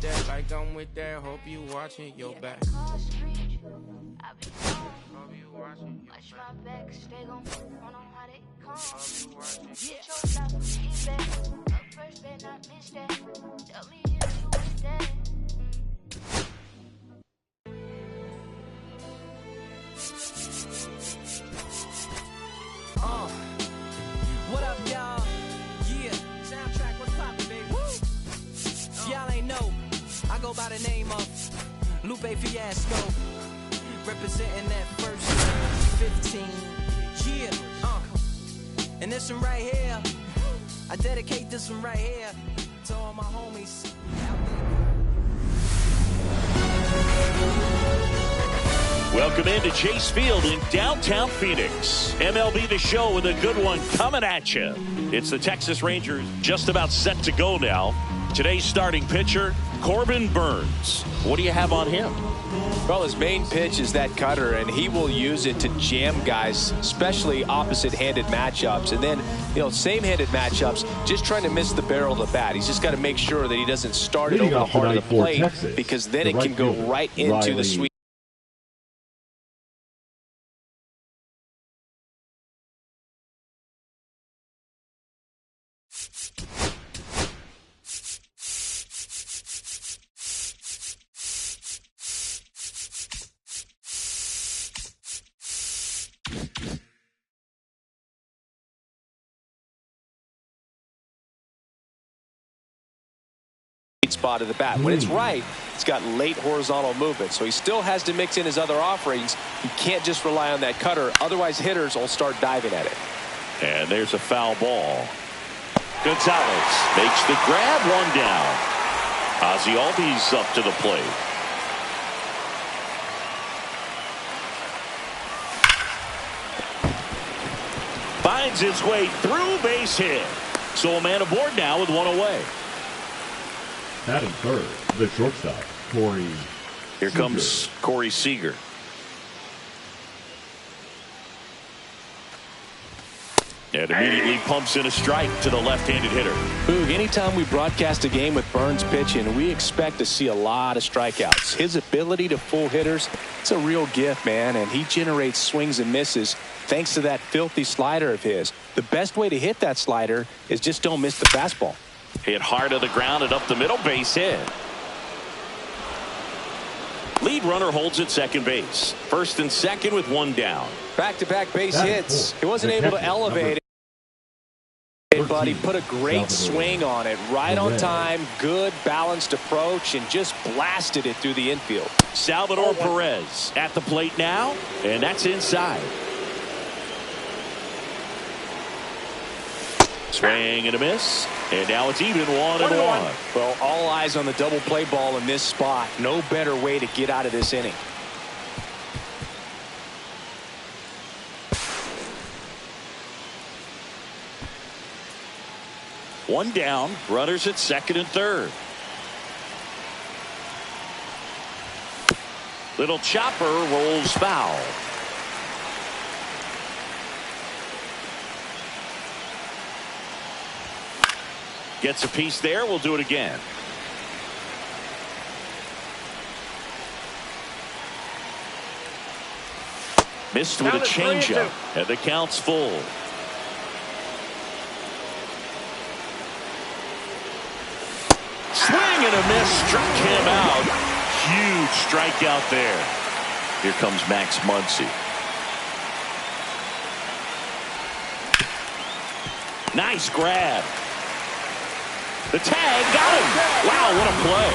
that, like I'm with that. Hope you watching your back. Hope you watching your back. What up, y'all? Yeah, soundtrack, what's poppin', baby? Woo! Y'all ain't know, I go by the name of Lupe Fiasco, representing that first 15. Yeah, and this one right here, I dedicate this one right here to all my homies out there. Welcome into Chase Field in downtown Phoenix. MLB The Show with a good one coming at you. It's the Texas Rangers just about set to go now. Today's starting pitcher, Corbin Burnes. What do you have on him? Well, his main pitch is that cutter, and he will use it to jam guys, especially opposite-handed matchups. And then, same-handed matchups, just trying to miss the barrel of the bat. He's just got to make sure that he doesn't start it over the heart of the plate, Texas, because then it can go right into the sweet. Spot of the bat. When it's right, it's got late horizontal movement, so he still has to mix in his other offerings. He can't just rely on that cutter, otherwise hitters will start diving at it. And there's a foul ball. Gonzalez makes the grab, one down. Ozzie Albies up to the plate. Finds his way through, base hit. So a man aboard now with one away. Batting third, the shortstop, Corey. Here comes Corey Seager. And immediately pumps in a strike to the left-handed hitter. Boog, anytime we broadcast a game with Burnes pitching, we expect to see a lot of strikeouts. His ability to fool hitters, it's a real gift, man, and he generates swings and misses thanks to that filthy slider of his. The best way to hit that slider is just don't miss the fastball. Hit hard to the ground and up the middle, base hit. Lead runner holds at second base. First and second with one down. Back-to-back base hits. He wasn't able to elevate it, but he put a great swing on it. Right on time, good balanced approach, and just blasted it through the infield. Salvador Perez at the plate now, and that's inside. Swing and a miss, and now it's even 1-1. Well, all eyes on the double play ball in this spot. No better way to get out of this inning. One down, runners at second and third. Little chopper rolls foul. Gets a piece there. We'll do it again. Missed with a changeup, and the count's full. Swing and a miss, struck him out. Huge strikeout there. Here comes Max Muncy. Nice grab. The tag got him. Wow, what a play.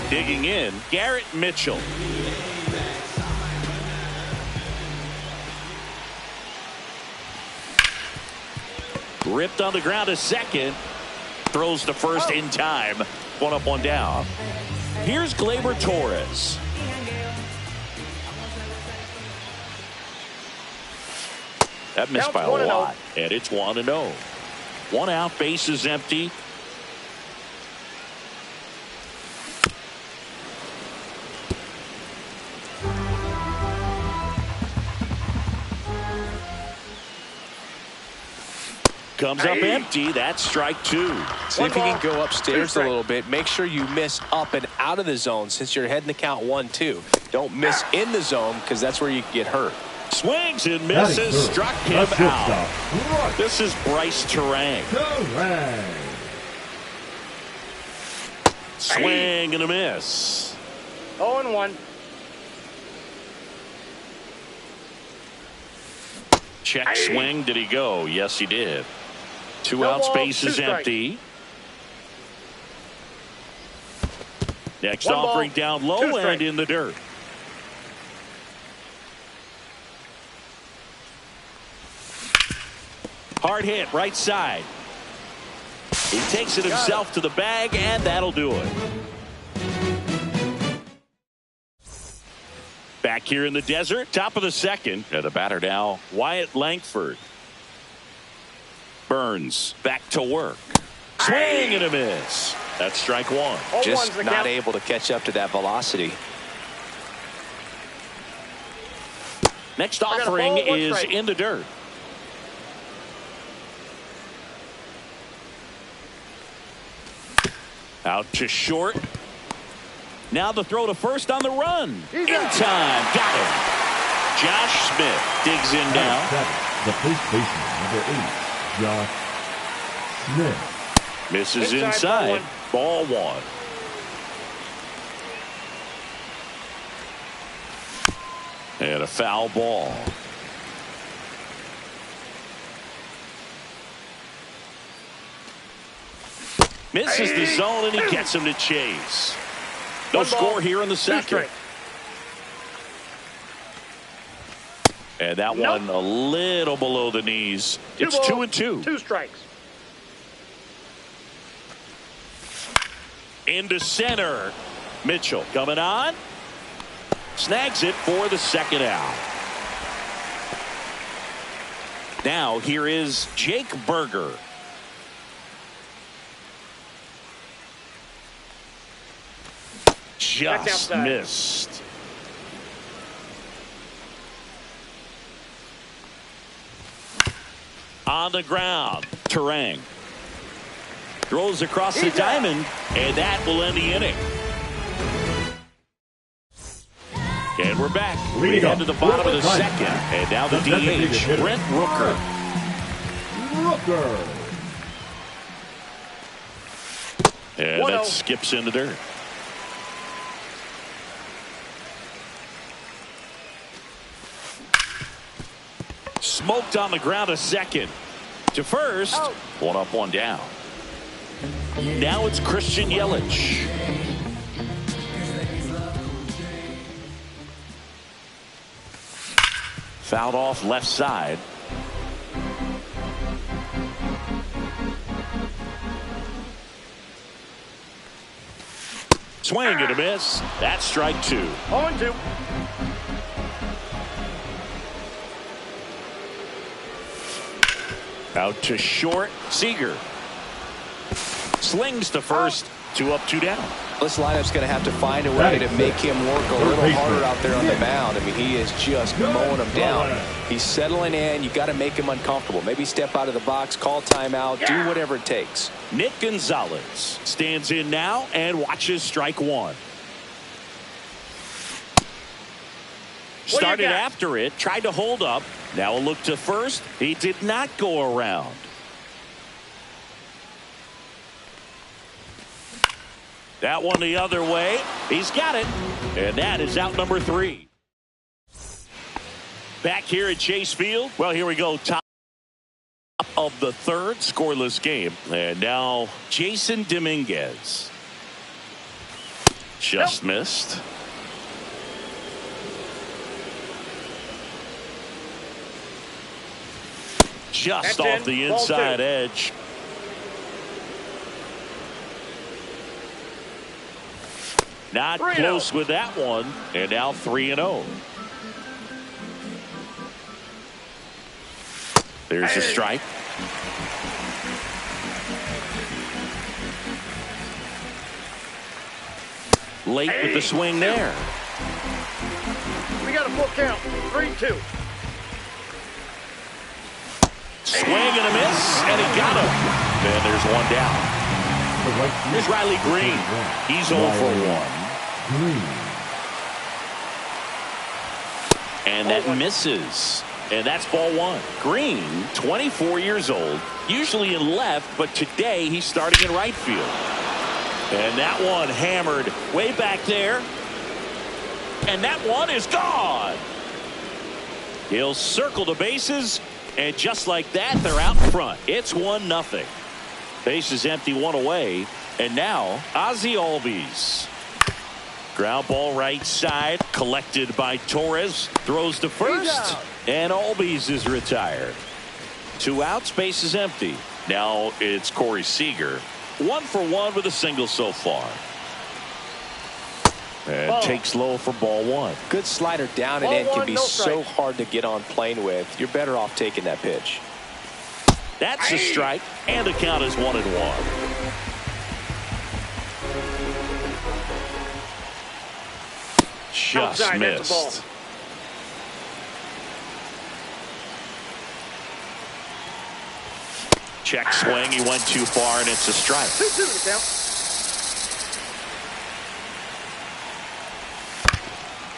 Digging in, Garrett Mitchell. Ripped on the ground to second. Throws to first in time. One up, one down. Here's Gleyber Torres. That missed by a lot. And it's 1-0. One out, base is empty. comes up empty. That's strike 2. See if you can go upstairs a little bit. Make sure you miss up and out of the zone since you're heading to count 1-2. Don't miss in the zone because that's where you can get hurt. Swings and misses. Struck him out. This is Bryce Terang. Swing and a miss. 0-1. Check swing. Did he go? Yes, he did. 2 outs, base is empty. Next offering down low and in the dirt. Hard hit, right side. He takes it himself to the bag, and that'll do it. Back here in the desert, top of the second. And the batter now, Wyatt Langford. Burns back to work. Swing and a miss. That's strike 1. Just not able to catch up to that velocity. Next offering is in the dirt. Out to short. Now the throw to first on the run. In time. Got him. Josh Smith digs in now. The first baseman, number 8, Josh Smith. Misses inside. Ball 1. And a foul ball. Misses the zone, and he gets him to chase. No score here in the second. And that one a little below the knees. It's 2-2. 2 strikes. Into center. Mitchell coming on. Snags it for the second out. Now here is Jake Berger. Just missed. On the ground, Terang throws across the diamond, and that will end the inning. And we're back. We head to the bottom of the second, and now the DH, Brent Rooker. And that skips into dirt. Smoked on the ground a second. To first. 1 up, 1 down. Now it's Christian Yelich. Fouled off left side. Swing and a miss. That's strike 2. 0-2. Out to short. Seager slings to first. 2 up, 2 down. This lineup's going to have to find a way to make him work a little harder out there on the mound. I mean, he is just mowing them down. He's settling in. You got to make him uncomfortable. Maybe step out of the box, call timeout, do whatever it takes. Nick Gonzalez stands in now and watches strike 1. Started after it, tried to hold up. Now a look to first. He did not go around. That one the other way. He's got it. And that is out number 3. Back here at Chase Field. Well, here we go. Top of the third, scoreless game. And now Jason Dominguez. Just missed. Just off the inside edge. Not close with that one. And now 3-0. There's a strike. Late with the swing there. We got a full count. 3-2. Swing and a miss, and he got him. And there's one down. Here's Riley Green. He's 0 for 1. And that misses. And that's ball 1. Green, 24 years old, usually in left, but today he's starting in right field. And that one hammered way back there. And that one is gone. He'll circle the bases, and just like that, they're out in front. It's 1-0. Bases empty, one away. And now, Ozzie Albies. Ground ball right side, collected by Torres. Throws to first, and Albies is retired. 2 outs, bases empty. Now it's Corey Seager. 1 for 1 with a single so far. And takes low for ball 1. Good slider down and in can be so hard to get on plane with. You're better off taking that pitch. That's a strike, and the count is 1-1. Just outside, missed. Check swing. He went too far, and it's a strike. 2-2 the count.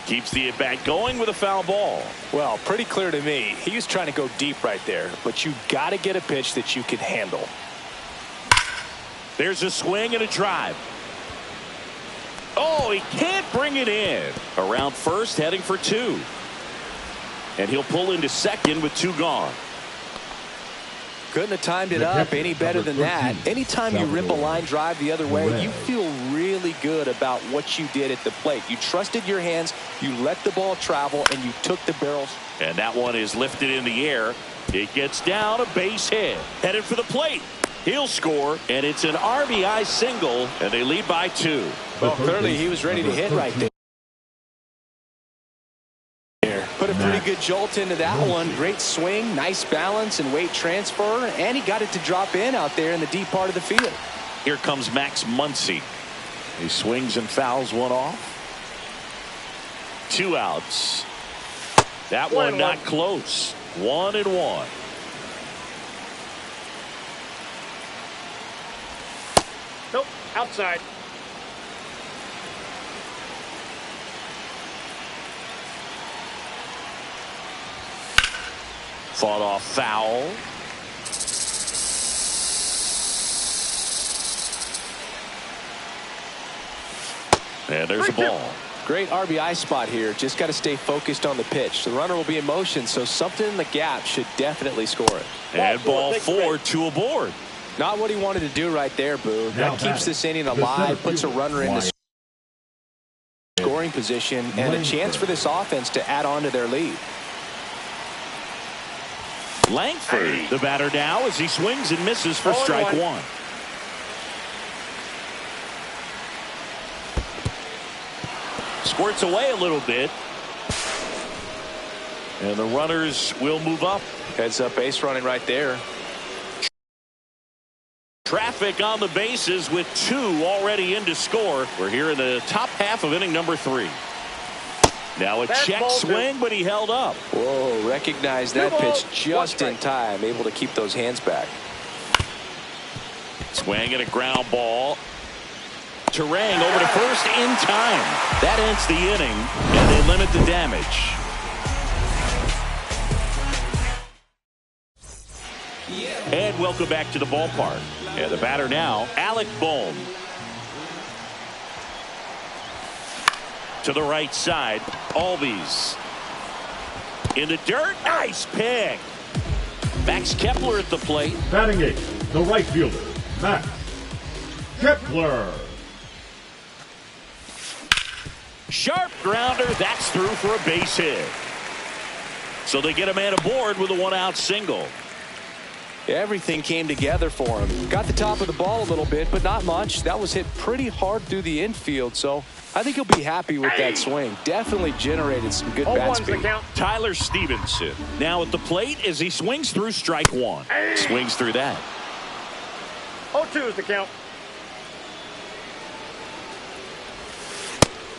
Keeps the at-bat going with a foul ball. Well, pretty clear to me. He was trying to go deep right there, but you got to get a pitch that you can handle. There's a swing and a drive. Oh, he can't bring it in. Around first, heading for 2. And he'll pull into second with 2 gone. Couldn't have timed it up any better than that. Anytime you rip a line drive the other way, you feel really good about what you did at the plate. You trusted your hands, you let the ball travel, and you took the barrels. And that one is lifted in the air. It gets down, a base hit. Headed for the plate. He'll score, and it's an RBI single, and they lead by 2. Well, clearly he was ready to hit right there. Put a pretty good jolt into that one. Great swing, nice balance and weight transfer, and he got it to drop in out there in the deep part of the field. Here comes Max Muncy. He swings and fouls one off. 2 outs. That one not close. 1-1. Nope, outside. Fought off foul. And there's a ball. Great RBI spot here. Just got to stay focused on the pitch. The runner will be in motion, so something in the gap should definitely score it. And ball 4, 2 aboard. Not what he wanted to do right there, Boo. That keeps this inning alive, puts a runner in the scoring position, and a chance for this offense to add on to their lead. Langford, the batter now, as he swings and misses for strike 1. Squirts away a little bit. And the runners will move up. Heads up base running right there. Traffic on the bases with 2 already in to score. We're here in the top half of inning number 3. Now a check swing, but he held up. Whoa, recognize that pitch just in time. Able to keep those hands back. Swing and a ground ball. Terang over to first in time. That ends the inning, and they limit the damage. And welcome back to the ballpark. And the batter now, Alec Bohm. To the right side, Albies. In the dirt, nice pick. Max Kepler at the plate. Batting 8, the right fielder, Max Kepler. Sharp grounder, that's through for a base hit. So they get a man aboard with a 1-out single. Everything came together for him. Got the top of the ball a little bit, but not much. That was hit pretty hard through the infield, so I think he'll be happy with that swing. Definitely generated some good bat speed. Tyler Stevenson now at the plate as he swings through strike 1. Swings through that. 0-2 is the count.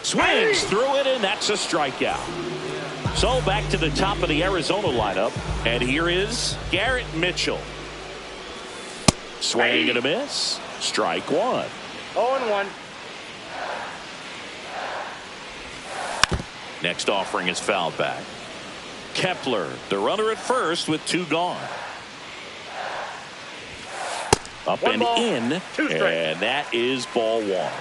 Swings through it, and that's a strikeout. So back to the top of the Arizona lineup. And here is Garrett Mitchell. Swing and a miss. Strike one. 0-1. Next offering is fouled back. Kepler, the runner at first with two gone. Up One and ball, in, two strikes. and that is ball one.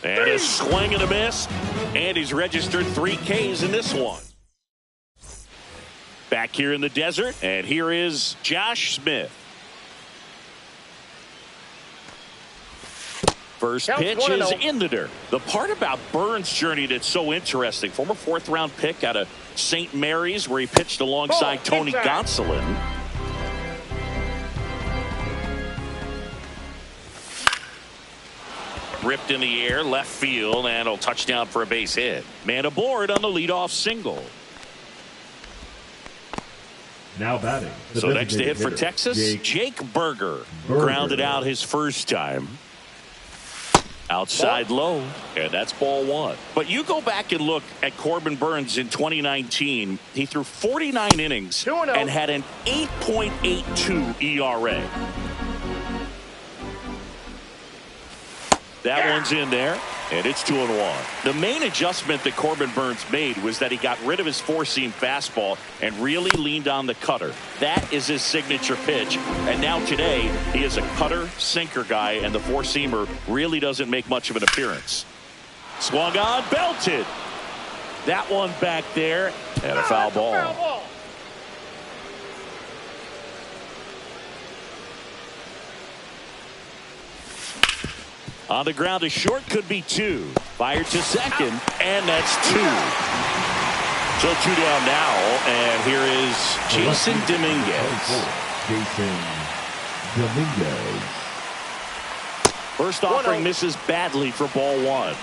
And a swing and a miss, and he's registered 3 Ks in this one. Back here in the desert, and here is Josh Smith. First Counts pitch 1-0. is in the dirt. The part about Burns' journey that's so interesting, former 4th-round pick out of St. Mary's, where he pitched alongside Oh, Tony inside. Gonsolin. Ripped in the air, left field, and a touchdown for a base hit. Man aboard on the leadoff single. Now batting. the So next to hit designated for hitter, Texas, Jake Berger. Grounded out his first time. Outside low, and that's ball one. But you go back and look at Corbin Burns in 2019. He threw 49 innings 2-0. and had an 8.82 ERA. That one's in there, and it's 2-1. The main adjustment that Corbin Burns made was that he got rid of his four-seam fastball and really leaned on the cutter. That is his signature pitch. And now today, he is a cutter, sinker guy, and the four-seamer really doesn't make much of an appearance. Swung on, belted. That one back there, and a foul ball. On the ground, a short could be 2. Fired to second, and that's 2. So 2 down now, and here is Jason Dominguez. Jason Dominguez. First offering misses badly for ball 1.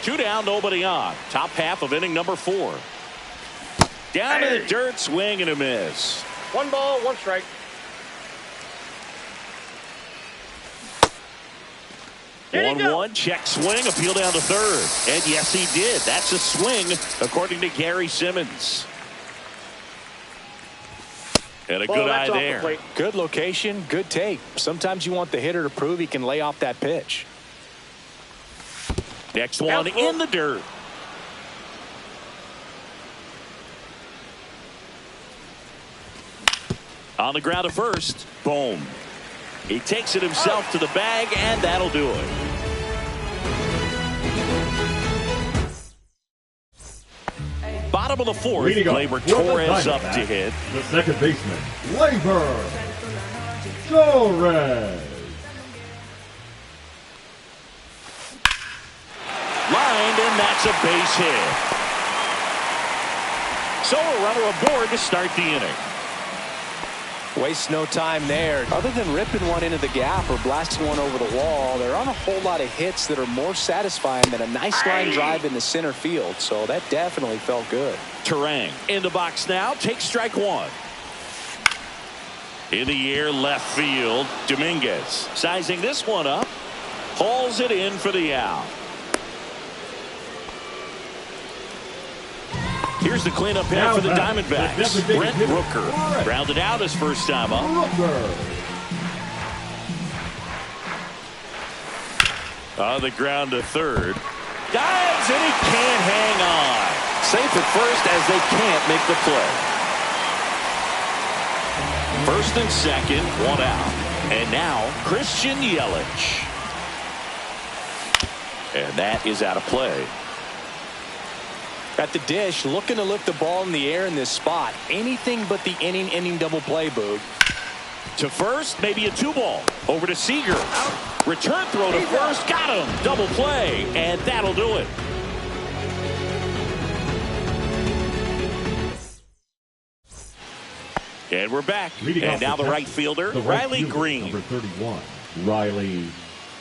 2 down, nobody on. Top half of inning number 4. Down to the dirt, swing and a miss. 1 ball, 1 strike. 1-1, check swing, appeal down to third. And yes, he did. That's a swing, according to Gary Simmons. And a good eye there. Good location, good take. Sometimes you want the hitter to prove he can lay off that pitch. Next one in the dirt. On the ground at first. Boom. He takes it himself to the bag, and that'll do it. Bottom of the 4th, Gleyber Torres up to hit. The second baseman, Gleyber Torres. Lined, and that's a base hit. So a runner aboard to start the inning. Waste no time there. Other than ripping one into the gap or blasting one over the wall, there aren't a whole lot of hits that are more satisfying than a nice line drive in the center field. So that definitely felt good. Terang in the box now. Takes strike 1. In the air, left field. Dominguez sizing this one up. Hauls it in for the out. Here's the cleanup hit for the Diamondbacks. Brent Rooker grounded out his first time up. On the ground to third. Dives, and he can't hang on. Safe at first as they can't make the play. First and second, 1 out. And now Christian Yelich. And that is out of play. At the dish, looking to lift the ball in the air in this spot. Anything but the inning double play, Boog. To first, maybe a 2-ball. Over to Seager. Return throw to first. Got him. Double play. And that'll do it. And we're back. And now the right fielder, Riley Green. Number 31, Riley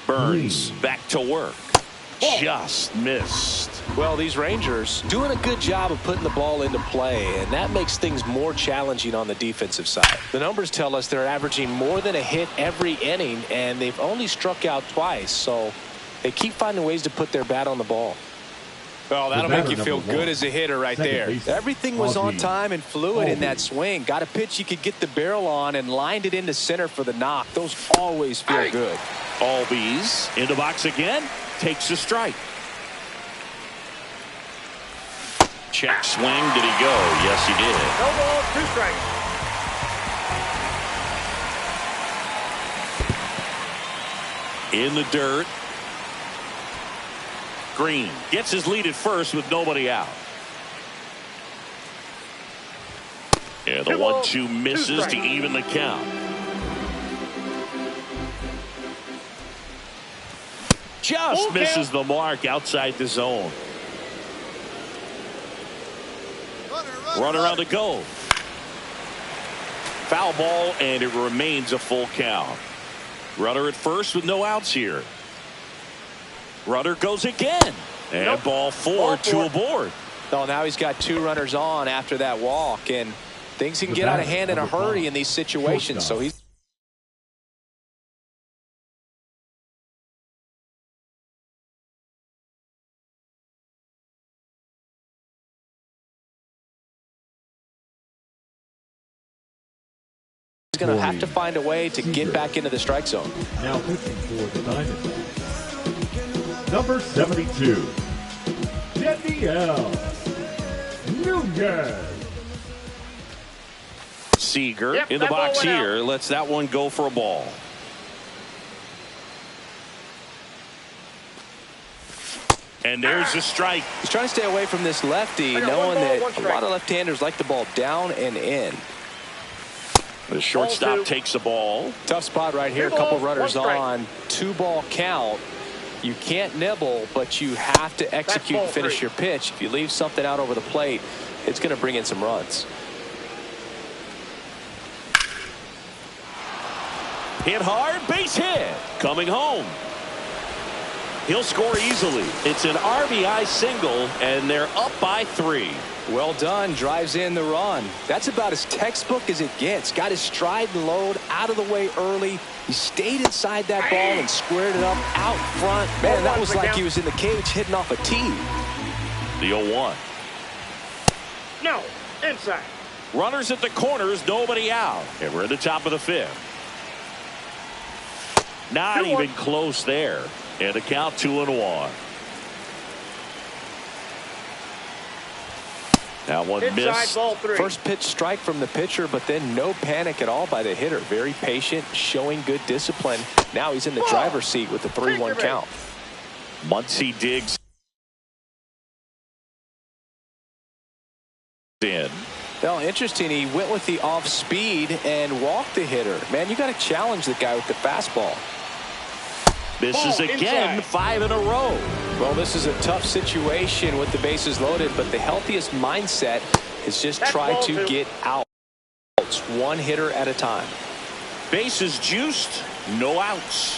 Burns Green. back to work. Just missed. Well, these Rangers doing a good job of putting the ball into play, and that makes things more challenging on the defensive side. The numbers tell us they're averaging more than a hit every inning, and they've only struck out twice, so they keep finding ways to put their bat on the ball. Well, that'll make you feel good as a hitter right there. Everything was on time and fluid in that swing. Got a pitch you could get the barrel on and lined it into center for the knock. Those always feel good. Albies in the box again. Takes a strike. Check swing. Did he go? Yes, he did. No ball, 2 strikes. In the dirt. Green gets his lead at first with nobody out. And the 1-2 misses to even the count. Just misses the mark outside the zone. Runner on the go. Foul ball, and it remains a full count. Runner at first with no outs here. Runner goes again. And ball four, 2 aboard. Oh, now he's got 2 runners on after that walk, and things can get out of hand in a hurry in these situations. So he's going to have to find a way to get back into the strike zone. Now pitching for the Diamondbacks, number 72, Daniel Nunez. Seager in the box here. Lets that one go for a ball. And there's a strike. He's trying to stay away from this lefty, knowing that a lot of left-handers like the ball down and in. The shortstop takes the ball. Tough spot right here. A couple runners on. 2-ball count. You can't nibble, but you have to execute and finish your pitch. If you leave something out over the plate, it's going to bring in some runs. Hit hard, base hit. Coming home. He'll score easily. It's an RBI single, and they're up by 3. Well done. Drives in the run. That's about as textbook as it gets. Got his stride and load out of the way early. He stayed inside that ball and squared it up out front. Man, that was like he was in the cage hitting off a tee. The 0-1. No, inside. Runners at the corners, nobody out. And we're at the top of the 5th. Not even close there. And the count 2-1. Now one miss. First pitch strike from the pitcher, but then no panic at all by the hitter. Very patient, showing good discipline. Now he's in the driver's seat with the 3-1 count. Muncy digs in. Well, interesting. He went with the off speed and walked the hitter. Man, you got to challenge the guy with the fastball. Misses again, 5 in a row. Well, this is a tough situation with the bases loaded, but the healthiest mindset is just try to get out. One hitter at a time. Bases juiced, no outs.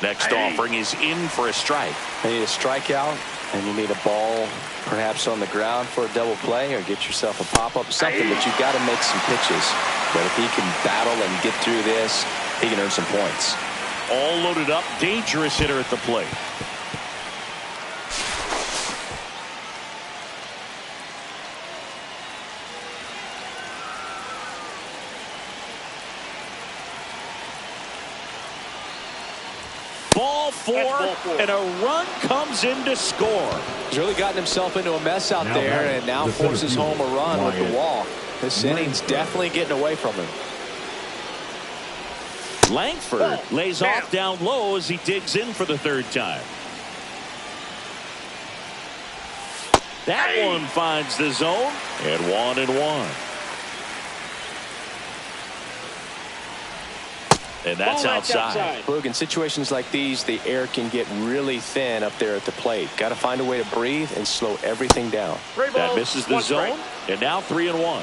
Next offering is in for a strike. You need a strikeout, and you need a ball perhaps on the ground for a double play, or get yourself a pop-up, something, but you've got to make some pitches. But if he can battle and get through this, he can earn some points. All loaded up, dangerous hitter at the plate. Ball 4, and a run comes in to score. He's really gotten himself into a mess out there, and now forces home a run with the walk. This inning's definitely getting away from him. Langford lays off down low as he digs in for the 3rd time. That one finds the zone, and 1-1. And that's outside. Look, in situations like these, the air can get really thin up there at the plate. Got to find a way to breathe and slow everything down. That misses the zone, and now 3-1.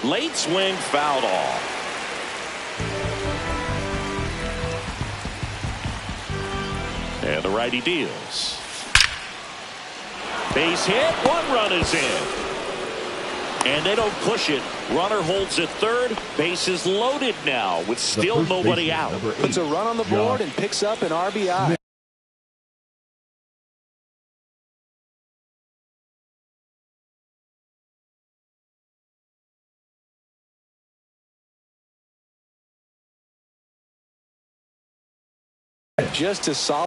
Late swing, fouled off. And the righty deals. Base hit. One run is in. And they don't push it. Runner holds at third. Base is loaded now with still nobody out. Puts a run on the board and picks up an RBI. Just a solid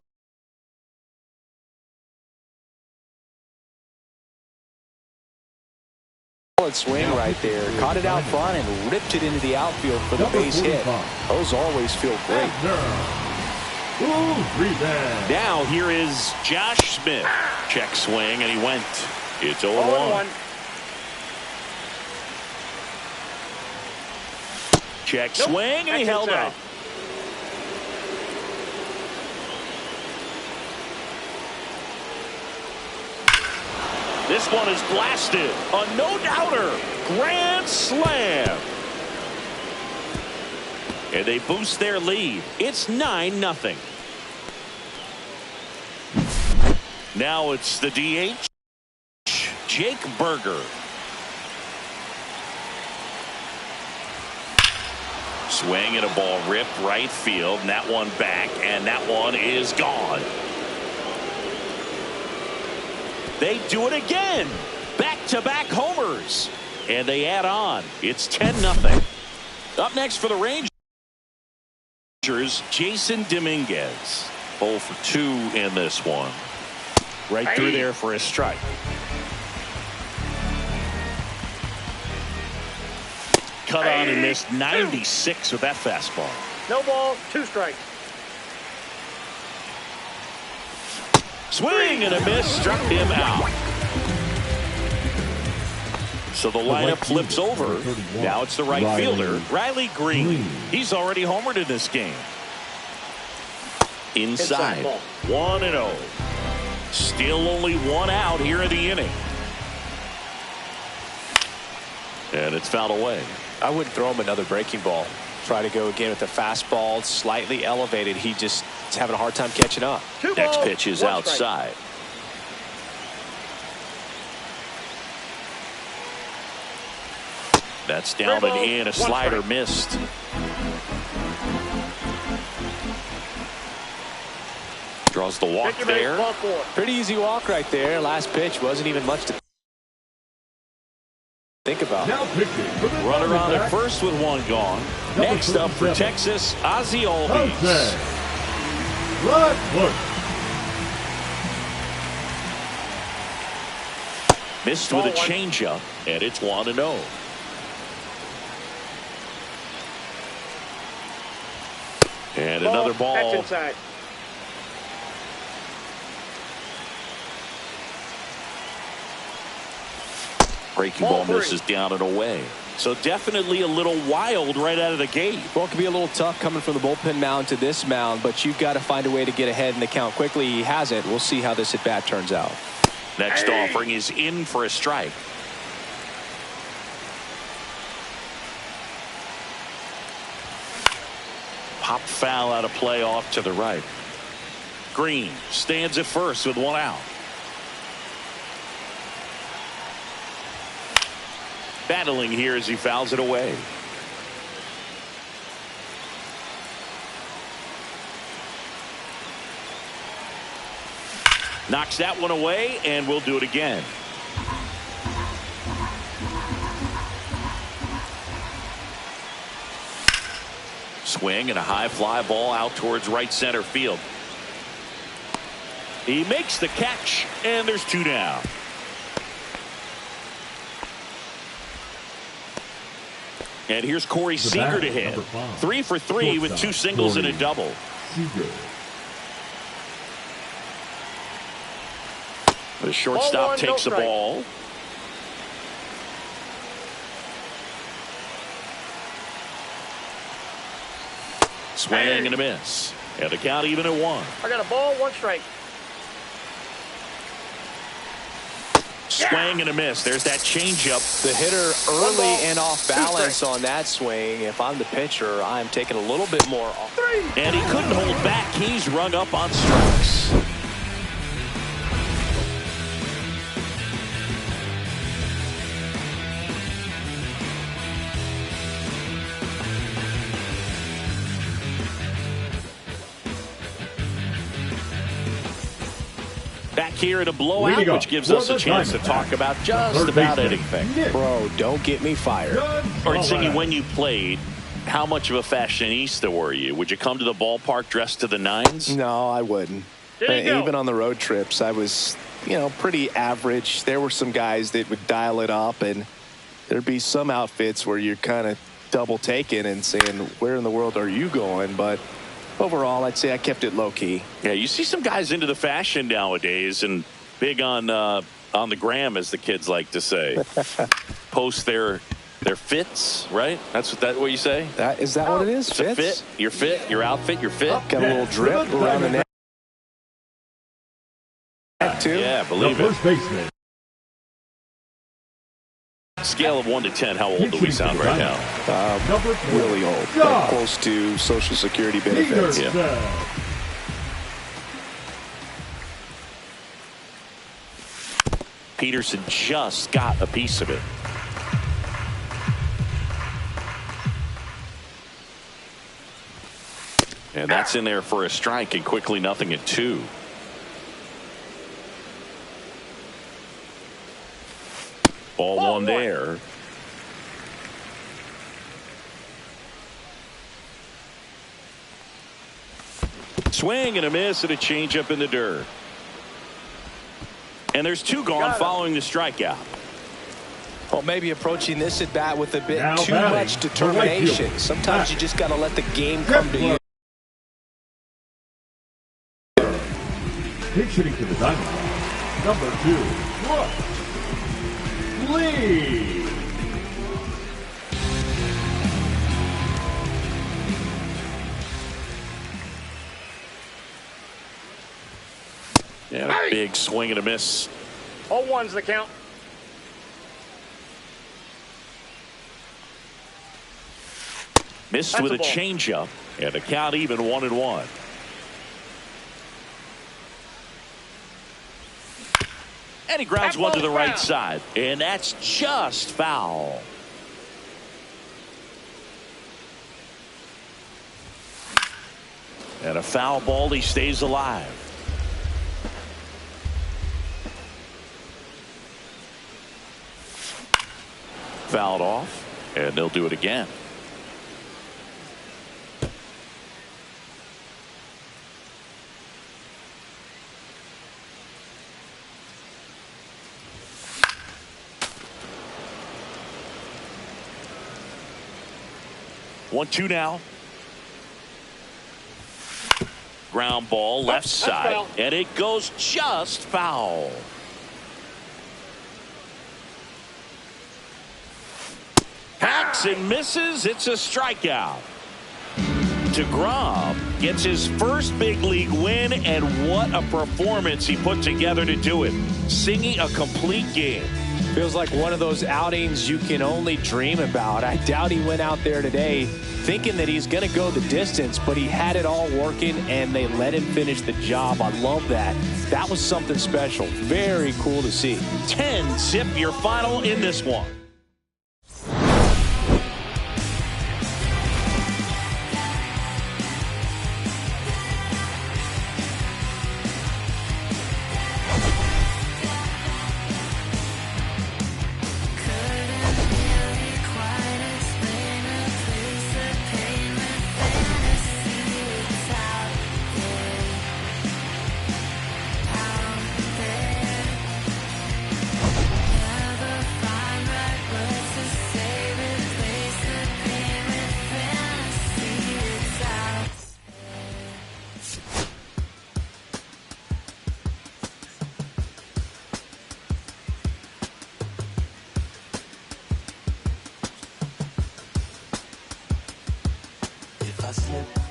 swing right there. Caught it out front and ripped it into the outfield for the base hit. Those always feel great. Now here is Josh Smith. Check swing and he went. It's 0-1. Check swing and he held up. This one is blasted. A no-doubter. Grand slam. And they boost their lead. It's 9-0. Now it's the DH, Jake Berger. Swing and a ball ripped right field. And that one back. And that one is gone. They do it again. Back-to-back homers. And they add on. It's 10-0. Up next for the Rangers, Jason Dominguez. 0 for 2 in this one. Right through there for a strike. Cut on and missed 96 with that fastball. No ball, 2 strikes. Swing and a miss, struck him out. So the lineup flips over. Now it's the right fielder, Riley Green. He's already homered in this game. Inside, 1-0. Still only 1 out here in the inning. And it's fouled away. I wouldn't throw him another breaking ball. Try to go again with the fastball, slightly elevated. He just is having a hard time catching up. Next pitch is outside. That's down and in. A slider missed. Draws the walk there. Pretty easy walk right there. Last pitch wasn't even much to think about. Runner on at first with 1 gone. Next up for Texas, Ozzie Albies. Missed with a changeup, and it's 1-0. And another ball. That's inside. Breaking ball misses down and away. So definitely a little wild right out of the gate. Well, it can be a little tough coming from the bullpen mound to this mound, but you've got to find a way to get ahead in the count quickly. He hasn't. We'll see how this at bat turns out. Next offering is in for a strike. Pop foul out of play off to the right. Green stands at first with 1 out. Battling here as he fouls it away. Knocks that one away, and we'll do it again. Swing and a high fly ball out towards right center field. He makes the catch, and there's 2 down. And here's Corey Seager to hit. 3 for 3 with 2 singles and a double. The shortstop takes the ball. Swing and a miss. And the count even at 1. I got a ball, 1 strike. Swing and a miss. There's that changeup. The hitter early and off balance on that swing. If I'm the pitcher, I'm taking a little bit more off. And he couldn't hold back. He's rung up on strikes. Back here in a blowout, which gives us a chance to talk about just about anything. Bro, don't get me fired. All right, Singy, when you played, how much of a fashionista were you? Would you come to the ballpark dressed to the nines? No, I wouldn't. Even on the road trips, I was, pretty average. There were some guys that would dial it up, and there'd be some outfits where you're kind of double taking and saying, where in the world are you going? But overall, I'd say I kept it low key. Yeah, you see some guys into the fashion nowadays and big on the gram, as the kids like to say. Post their fits, right? That's what you say? Is that what it is? Fits? Fit, your fit, your outfit, your fit. Got a little drip around the neck too. Yeah, believe it. First baseman. Scale of 1 to 10, how old do we sound right now? Really old. Like close to Social Security benefits. Yeah. Peterson just got a piece of it. And that's in there for a strike, and quickly 0-2. Ball one there. Swing and a miss and a changeup in the dirt. And there's 2 gone following the strikeout. Well, maybe approaching this at bat with a bit too much determination. Sometimes you just got to let the game come to you. Pitch hitting to the Dbacks. Number 2, Lee. Yeah, a big swing and a miss. 0-1's the count. Missed with a changeup, and the count even 1-1. And he grounds one to the right side, and that's just foul. And a foul ball, he stays alive. Fouled off, and they'll do it again. One, 2 now. Ground ball left side, and it goes just foul. Hacks and misses. It's a strikeout. DeGrom gets his first big league win, and what a performance he put together to do it. Singy, a complete game. Feels like one of those outings you can only dream about. I doubt he went out there today thinking that he's going to go the distance, but he had it all working, and they let him finish the job. I love that. That was something special. Very cool to see. 10-zip your final in this one.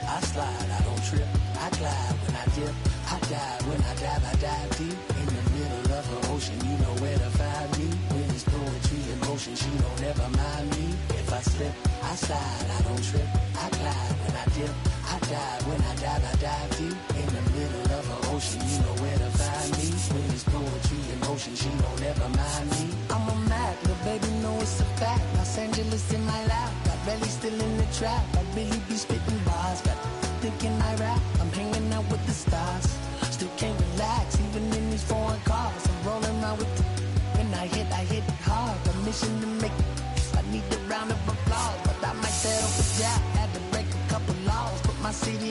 I slide, I don't trip. I glide when I dip. I dive when I dive deep. In the middle of the ocean, you know where to find me. I slip, I slide, I don't trip, I glide when I dip, I dive when I dive you in the middle of an ocean, you know where to find me. When it's poetry in motion, she don't ever mind me. I'm a Mac, the baby know it's a fact. Los Angeles in my lap, got belly still in the trap. I really be spitting bars, got thinking I rap. I'm hanging out with the stars, still can't relax, even in these foreign cars. I'm rolling around with the, when I hit hard. The mission to make it, I need a round of applause, but I might settle for that. Had to break a couple laws, put my seat